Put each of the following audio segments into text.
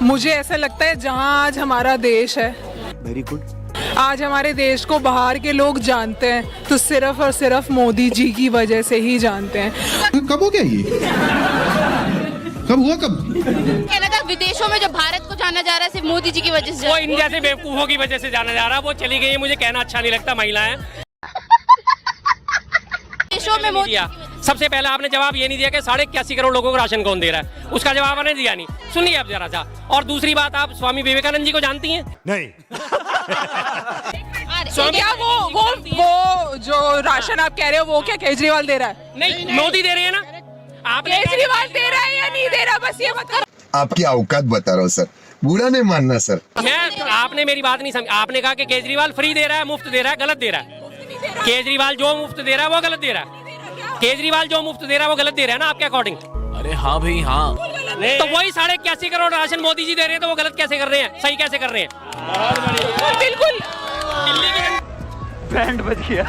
मुझे ऐसा लगता है जहां आज हमारा देश है, वेरी गुड, आज हमारे देश को बाहर के लोग जानते हैं तो सिर्फ और सिर्फ मोदी जी की वजह से ही जानते हैं। कब हो गया ये? कब हुआ? कब कहना था विदेशों में जो भारत को जाना जा रहा है सिर्फ मोदी जी की वजह से। वो इंडिया से बेवकूफों की वजह से जाना जा रहा है। वो चली गई है, मुझे कहना अच्छा नहीं लगता। महिलाएं विदेशों में मोदी सबसे पहले आपने जवाब ये नहीं दिया कि 81.5 करोड़ लोगों को राशन कौन दे रहा है, उसका जवाब आपने दिया नहीं। सुनिए आप जरा सा। और दूसरी बात, आप स्वामी विवेकानंद जी को जानती हैं? नहीं। क्या वो जो राशन आप कह रहे हो वो क्या केजरीवाल दे रहा है? नहीं, मोदी दे रहे हैं ना। आप केजरीवाल दे रहा है या नहीं दे रहा, बस ये बता। आपकी औकात बता रहा हूँ सर, बुरा नहीं मानना सर। आपने मेरी बात नहीं समझी। आपने कहा कि केजरीवाल फ्री दे रहा है, मुफ्त दे रहा है, गलत दे रहा है। केजरीवाल जो मुफ्त दे रहा है वो गलत दे रहा है। केजरीवाल जो मुफ्त दे रहा है वो गलत दे रहा है ना आपके अकॉर्डिंग? अरे हाँ भाई हाँ। तो वही 81.5 करोड़ राशन मोदी जी दे रहे हैं, तो वो गलत कैसे कर रहे हैं, सही कैसे कर रहे हैं? बिल्कुल बैंड बज गया।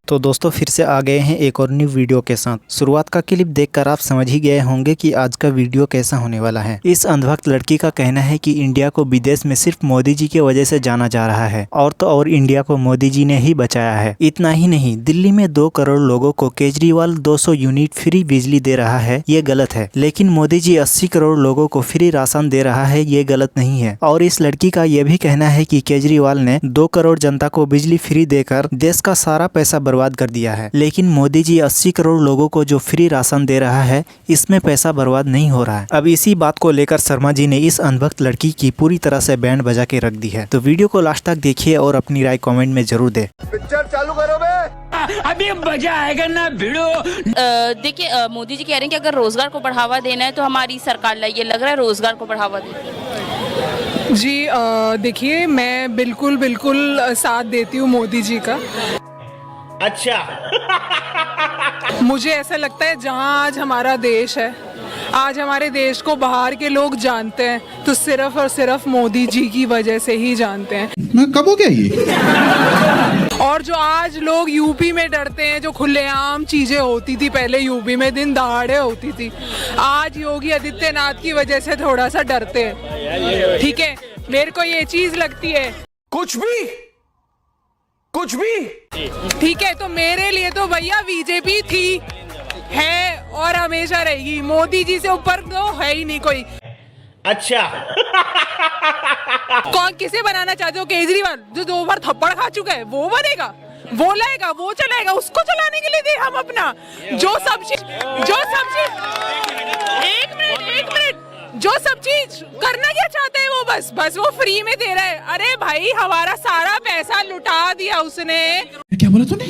तो दोस्तों फिर से आ गए हैं एक और न्यू वीडियो के साथ। शुरुआत का क्लिप देखकर आप समझ ही गए होंगे कि आज का वीडियो कैसा होने वाला है। इस अंधभक्त लड़की का कहना है कि इंडिया को विदेश में सिर्फ मोदी जी की वजह से जाना जा रहा है, और तो और इंडिया को मोदी जी ने ही बचाया है। इतना ही नहीं, दिल्ली में 2 करोड़ लोगों को केजरीवाल 200 यूनिट फ्री बिजली दे रहा है, ये गलत है। लेकिन मोदी जी 80 करोड़ लोगों को फ्री राशन दे रहा है, ये गलत नहीं है। और इस लड़की का यह भी कहना है कि केजरीवाल ने 2 करोड़ जनता को बिजली फ्री देकर देश का सारा पैसा बर्बाद कर दिया है। लेकिन मोदी जी 80 करोड़ लोगों को जो फ्री राशन दे रहा है, इसमें पैसा बर्बाद नहीं हो रहा है। अब इसी बात को लेकर शर्मा जी ने इस अंधभक्त लड़की की पूरी तरह से बैंड बजा के रख दी है। तो वीडियो को लास्ट तक देखिए और अपनी राय कमेंट में जरूर दे। पिक्चर चालू करो बे। अभी मजा आएगा ना भिड़ो। देखिए मोदी जी कह रहे हैं कि अगर रोजगार को बढ़ावा देना है तो हमारी सरकार लाइए, लग रहा है रोजगार को बढ़ावा दे। जी देखिए, मैं बिल्कुल साथ देती हूँ मोदी जी का। अच्छा। मुझे ऐसा लगता है जहां आज हमारा देश है, आज हमारे देश को बाहर के लोग जानते हैं तो सिर्फ और सिर्फ मोदी जी की वजह से ही जानते हैं। मैं कब हो गया ये? और जो आज लोग यूपी में डरते हैं, जो खुलेआम चीजें होती थी पहले यूपी में, दिन दहाड़े होती थी, आज योगी आदित्यनाथ की वजह से थोड़ा सा डरते हैं। ठीक है, मेरे को ये चीज लगती है। कुछ भी ठीक है, तो मेरे लिए तो भैया बीजेपी थी, है और हमेशा रहेगी। मोदी जी से ऊपर तो है ही नहीं कोई। अच्छा। कौन किसे बनाना चाहते हो? केजरीवाल जो 2 बार थप्पड़ खा चुका है वो बनेगा, वो लाएगा, वो चलाएगा, उसको चलाने के लिए दे हम अपना जो सब चीज एक मिनट जो सब चीज करना क्या चाहते हैं वो बस वो फ्री में दे रहा है। अरे भाई, हमारा सारा पैसा लुटा दिया उसने। क्या बोला तूने?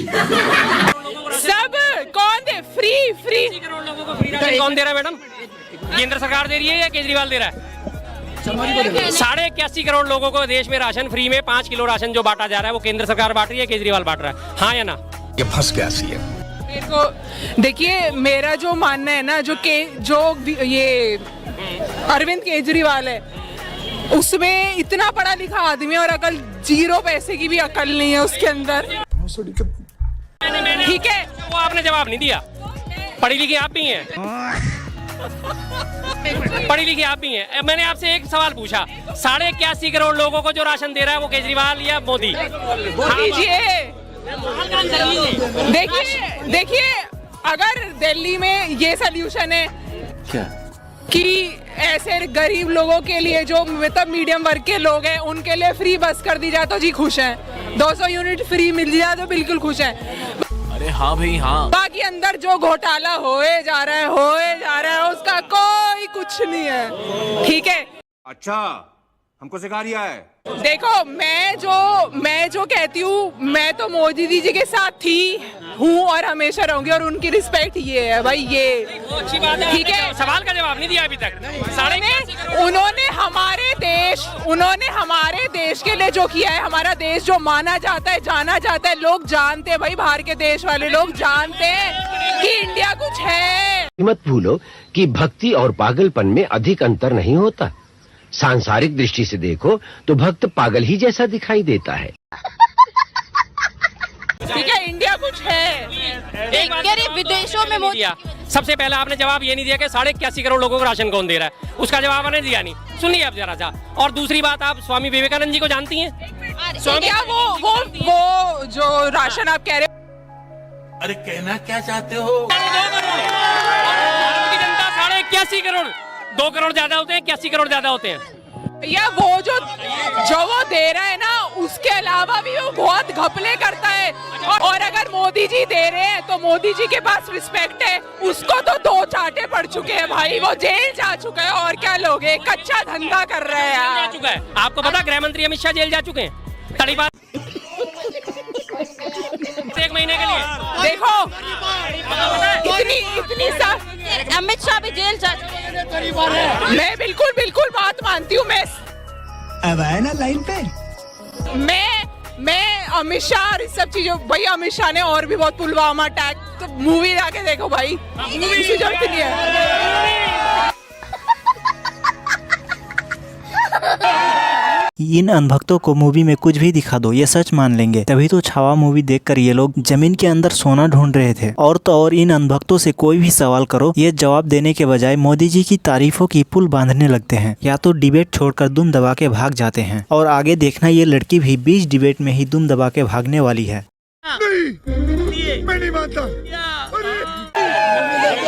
सब कौन दे? फ्री करोड़ लोगों को फ्री राशन कौन दे रहा है मैडम? केंद्र सरकार दे रही है या केजरीवाल दे रहा है? 81.5 करोड़ लोगों को देश में राशन फ्री में 5 किलो राशन जो बांटा जा रहा है, वो केंद्र सरकार बांट रही है, केजरीवाल बांट रहा है? हाँ या ना? ये फंस गया सीएम। मेरे को देखिए, मेरा जो मानना है ना, जो ये अरविंद केजरीवाल है, उसमें इतना पढ़ा लिखा आदमी और अकल 0 पैसे की भी अकल नहीं है उसके अंदर। ठीक है, वो आपने जवाब नहीं दिया। पढ़ी लिखी आप भी हैं। पढ़ी लिखी आप भी हैं। मैंने आपसे एक सवाल पूछा, 81.5 करोड़ लोगों को जो राशन दे रहा है वो केजरीवाल या मोदी? देखिए, अगर दिल्ली में ये सल्यूशन है क्या कि ऐसे गरीब लोगों के लिए, जो मतलब मीडियम वर्ग के लोग हैं, उनके लिए फ्री बस कर दी जाए तो जी खुश हैं। 200 यूनिट फ्री मिल जाए तो बिल्कुल खुश हैं। अरे हाँ भाई हाँ। बाकी अंदर जो घोटाला होए जा रहा है उसका कोई कुछ नहीं है। ठीक है, अच्छा, हमको सिखा रिया है। देखो, मैं जो कहती हूँ, मैं तो मोदी जी के साथ हूँ और हमेशा रहूंगी, और उनकी रिस्पेक्ट ये है भाई, ये वो अच्छी बात है। ठीक है, सवाल का जवाब नहीं दिया अभी तक। उन्होंने हमारे देश के लिए जो किया है, हमारा देश जो माना जाता है, जाना जाता है, लोग जानते हैं भाई, बाहर के देश वाले लोग जानते हैं कि इंडिया कुछ है। मत भूलो कि भक्ति और पागलपन में अधिक अंतर नहीं होता। सांसारिक दृष्टि से देखो तो भक्त पागल ही जैसा दिखाई देता है। ठीक है, इंडिया कुछ कुछ है। एक बात कह रही जवाब विदेशों में नहीं मोदी दिया। सबसे पहले आपने जवाब ये नहीं दिया कि 81.5 करोड़ लोगों को राशन कौन दे रहा है, उसका जवाब आपने दिया नहीं। सुनिए आप जरा सा। और दूसरी बात, आप स्वामी विवेकानंद जी को जानती हैं? क्या वो जो राशन आप कह रहे अरे कहना क्या चाहते हो? भारत की जनता 81.5 करोड़, 2 करोड़ ज्यादा होते हैं, 81 करोड़ ज्यादा होते हैं। या वो जो वो दे रहा है ना, उसके अलावा भी वो बहुत घपले करता है। और अगर मोदी जी दे रहे हैं तो मोदी जी के पास रिस्पेक्ट है। उसको तो 2 चाटे पड़ चुके हैं भाई, वो जेल जा चुका है। और क्या लोग हैं, कच्चा धंधा कर रहे हैं जा यार। चुका है। आपको पता गृह मंत्री अमित शाह जेल जा चुके हैं तड़ीपार 1 महीने के लिए। देखो इतनी सा अमित शाह भी जेल जा चुके हैं। मैं बिल्कुल बात मानती हूँ। अब आए ना लाइन पे। मैं अमित शाह और इस सब चीजों, भाई अमित शाह ने और भी बहुत पुलवामा अटैक, तो मूवी जाके देखो भाई, किसी जरूरत नहीं है। इन अनभक्तों को मूवी में कुछ भी दिखा दो, ये सच मान लेंगे। तभी तो छावा मूवी देखकर ये लोग जमीन के अंदर सोना ढूंढ रहे थे। और तो और इन अनभक्तों से कोई भी सवाल करो, ये जवाब देने के बजाय मोदी जी की तारीफों की पुल बांधने लगते हैं, या तो डिबेट छोड़कर दुम दबा के भाग जाते हैं। और आगे देखना, ये लड़की भी बीच डिबेट में ही दुम दबा के भागने वाली है। मैं नहीं मानता।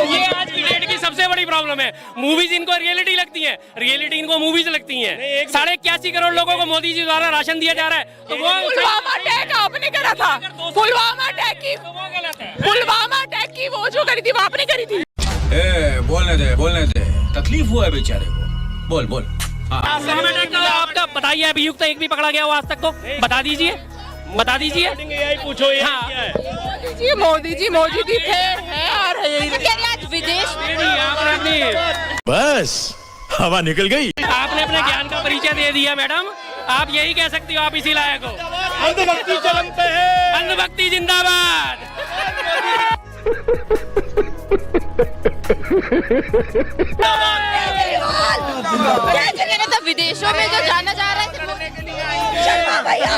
ये आज की डेट की सबसे बड़ी प्रॉब्लम है। मूवीज इनको रियलिटी लगती है, रियलिटी इनको मूवीज लगती हैं। 81.5 करोड़ लोगों को मोदी जी द्वारा राशन दिया जा रहा है, तो वो पुलवामा अटैक आपने करा था। पुलवामा अटैक की वो जो करी थी, वो आपने करी थी। बोलने दे। तकलीफ हुआ है बेचारे को। बोल। आपका बताइए, अभियुक्त एक भी पकड़ा गया हो आज तक? तो बता दीजिए। पूछो मोदी जी थे, हैं और आज विदेश में बस हवा निकल गई। आपने अपने ज्ञान का परिचय दे दिया मैडम। आप यही कह सकती हो, आप इसी लायक हो। अंधभक्ति चरम पे है। अंधभक्ति जिंदाबाद। विदेशों में जो जाना जा रहा है,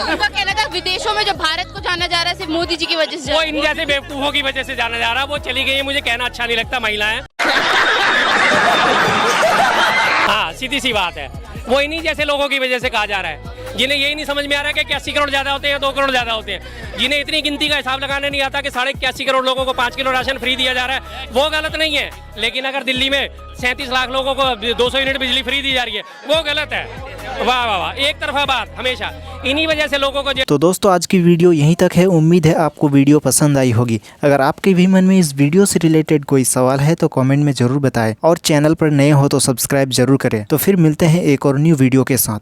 उनका कहना था विदेशों में जो भारत को जाना जा रहा है सिर्फ मोदी जी की वजह से। वो इन जैसे बेवकूफों की वजह से जाना जा रहा है। वो चली गई है, मुझे कहना अच्छा नहीं लगता, महिलाएं। हाँ, सीधी सी बात है। वो इन्हीं जैसे लोगों की वजह से कहा जा रहा है, जिन्हें यही नहीं समझ में आ रहा है कि 81 करोड़ ज्यादा होते हैं, 2 करोड़ ज्यादा होते हैं। जिन्हें इतनी गिनती का हिसाब लगाने नहीं आता कि 81.5 करोड़ लोगों को 5 किलो राशन फ्री दिया जा रहा है, वो गलत नहीं है। लेकिन अगर दिल्ली में 37 लाख लोगों को 200 यूनिट बिजली फ्री दी जा रही है, वो गलत है। वाह वाह वाह, एक तरफा बात हमेशा। इन्हीं वजह से लोगों को। तो दोस्तों, आज की वीडियो यहीं तक है। उम्मीद है आपको वीडियो पसंद आई होगी। अगर आपके भी मन में इस वीडियो से रिलेटेड कोई सवाल है तो कमेंट में जरूर बताएं। और चैनल पर नए हो तो सब्सक्राइब जरूर करें। तो फिर मिलते हैं एक और न्यू वीडियो के साथ।